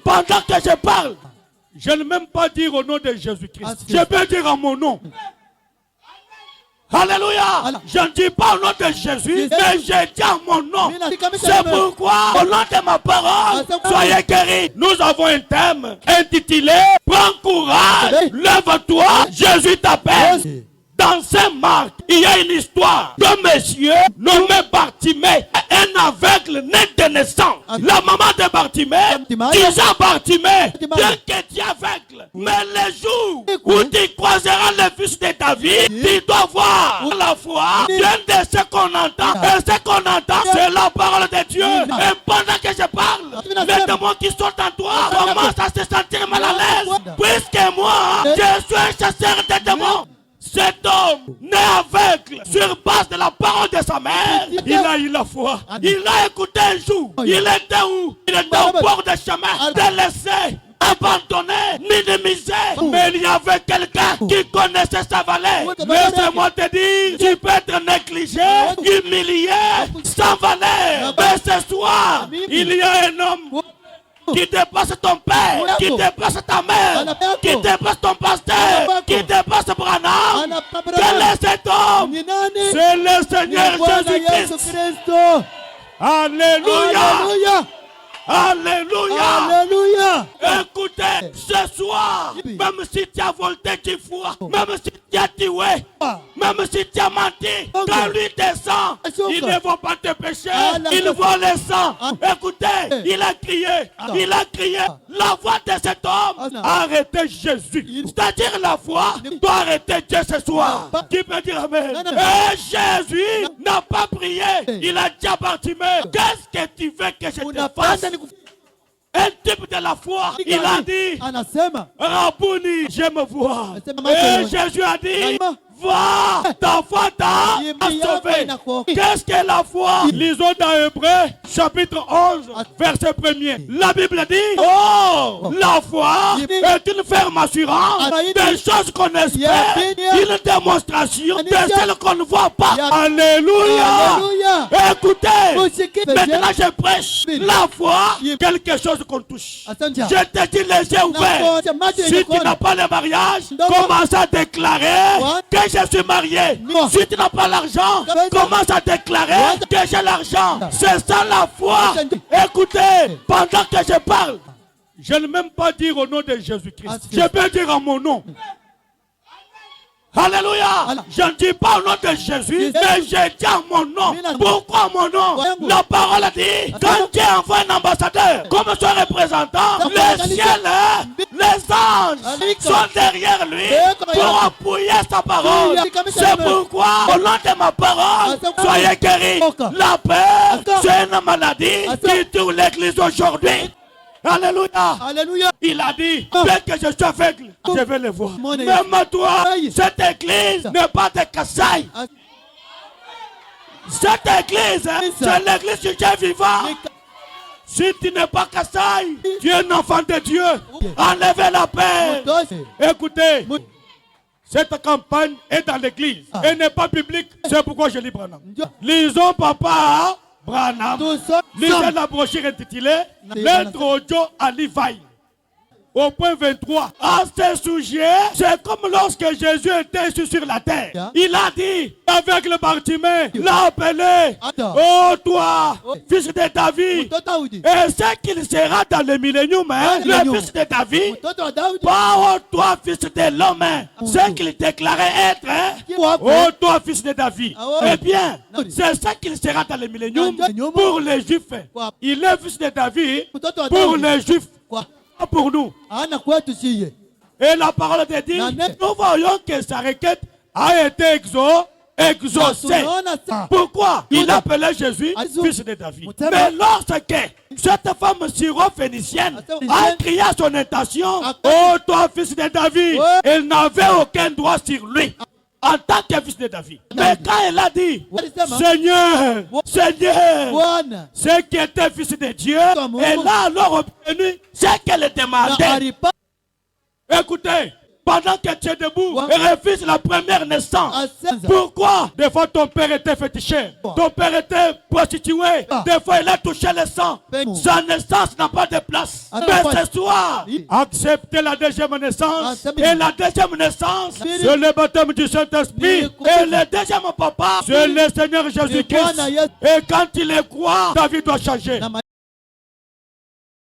pendant que je parle, je ne vais même pas dire au nom de Jésus-Christ. Je peux dire en mon nom. Alléluia. Je ne dis pas au nom de Jésus, mais je dis en mon nom. C'est pourquoi, au nom de ma parole, soyez guéris. Nous avons un thème intitulé Prends courage, lève-toi, Jésus t'appelle. Dans Saint-Marc, il y a une histoire d'un monsieur nommé Bartimée, un aveugle né de naissance. La maman de Bartimée disait à Bartimée, bien que tu es aveugle, mais le jour où tu croiseras le fils de David, tu dois voir la foi. Bien de ce qu'on entend, et ce qu'on entend, c'est la parole de Dieu. Et pendant que je parle, les démons qui sont en toi commencent à se sentir mal à l'aise. Puisque moi, je suis un chasseur de démons. Cet homme, né aveugle, sur base de la parole de sa mère, il a eu la foi. Il a écouté un jour. Il était où? Il était au bord du chemin, délaissé, abandonné, minimisé. Mais il y avait quelqu'un qui connaissait sa valeur. Laissez-moi te dire, tu peux être négligé, humilié, sans valeur. Mais ce soir, il y a un homme qui dépasse ton père, qui dépasse ta mère, qui dépasse ton pasteur, qui dépasse Branham. Quel est cet homme? C'est le Seigneur Jésus-Christ. Alléluia. Alléluia. Alléluia. Écoutez, ce soir, même si tu as volté du foie, même si tu as tué, même si tu as menti, quand lui descend, il ne va pas te pécher, il va le sang. Écoutez, il a crié, la voix de cet homme a arrêté Jésus. C'est-à-dire la voix doit arrêter Dieu ce soir. Qui peut dire Amen? Et Jésus n'a pas prié, il a dit à Bartimée, qu'est-ce que tu veux que je te fasse? Un type de la foi, il a dit, Rabouni, je me vois. Et Jésus a dit, va, ta foi t'a sauvé. Qu'est-ce que la foi? Lisons dans Hébreux, chapitre 11, verset 1er. La Bible dit, oh, la foi est une ferme assurance des choses qu'on espère, une démonstration de celles qu'on ne voit pas. Alléluia. Écoutez, maintenant je prêche la foi, quelque chose qu'on touche. Je te dis les yeux ouverts. Si tu n'as pas le mariage, commence à déclarer que je suis marié. Si tu n'as pas l'argent, commence à déclarer que j'ai l'argent. C'est ça la foi. Écoutez, pendant que je parle, je ne vais même pas dire au nom de Jésus-Christ. Je peux dire en mon nom. Alléluia. Je ne dis pas au nom de Jésus, mais je dis en mon nom. Pourquoi mon nom? La parole dit, quand Dieu envoie un ambassadeur comme son représentant, le ciel, les anges sont derrière lui pour appuyer sa parole. C'est pourquoi, au nom de ma parole, soyez guéris. La peur, c'est une maladie qui tue l'église aujourd'hui. Alléluia. Alléluia. Il a dit, bien que je suis aveugle, je vais le voir. Même toi, cette église n'est pas de Kassai. Cette église, c'est l'église du Dieu vivant. Si tu n'es pas Kassai, tu es un enfant de Dieu. Enlevez la paix. Écoutez, cette campagne est dans l'église. Elle n'est pas publique. C'est pourquoi je lis Branham. Lisons papa Branham. Lisez la brochure intitulée Lettre audio à Levi. Au point 23. À ce sujet, c'est comme lorsque Jésus était sur la terre. Il a dit avec le Bartimée, l'a appelé, oh toi, fils de David. Et c'est qu'il sera dans le millénium, le fils de David. Pas oh toi, fils de l'homme. C'est qu'il déclarait être, oh toi, fils de David. Eh bien, c'est ça qu'il sera dans le millénium pour les Juifs. Il est fils de David pour les Juifs. Pour nous. Et la parole de Dieu, nous voyons que sa requête a été exaucée. Pourquoi? Il appelait Jésus fils de David. Mais lorsque cette femme syro-phénicienne a crié à son intention, oh toi fils de David, elle n'avait aucun droit sur lui en tant que fils de David. Mais quand elle a dit, Seigneur, ce qui était fils de Dieu, elle a alors obtenu ce qu'elle demandait. Écoutez, pendant que tu es debout et refuses la première naissance. Pourquoi? Des fois ton père était féticheur, ton père était prostitué, des fois il a touché le sang. Sa naissance n'a pas de place. Mais ce soir, acceptez la deuxième naissance. Et la deuxième naissance, c'est le baptême du Saint-Esprit. Et le deuxième papa, c'est le Seigneur Jésus-Christ. Et quand il est croit, ta vie doit changer.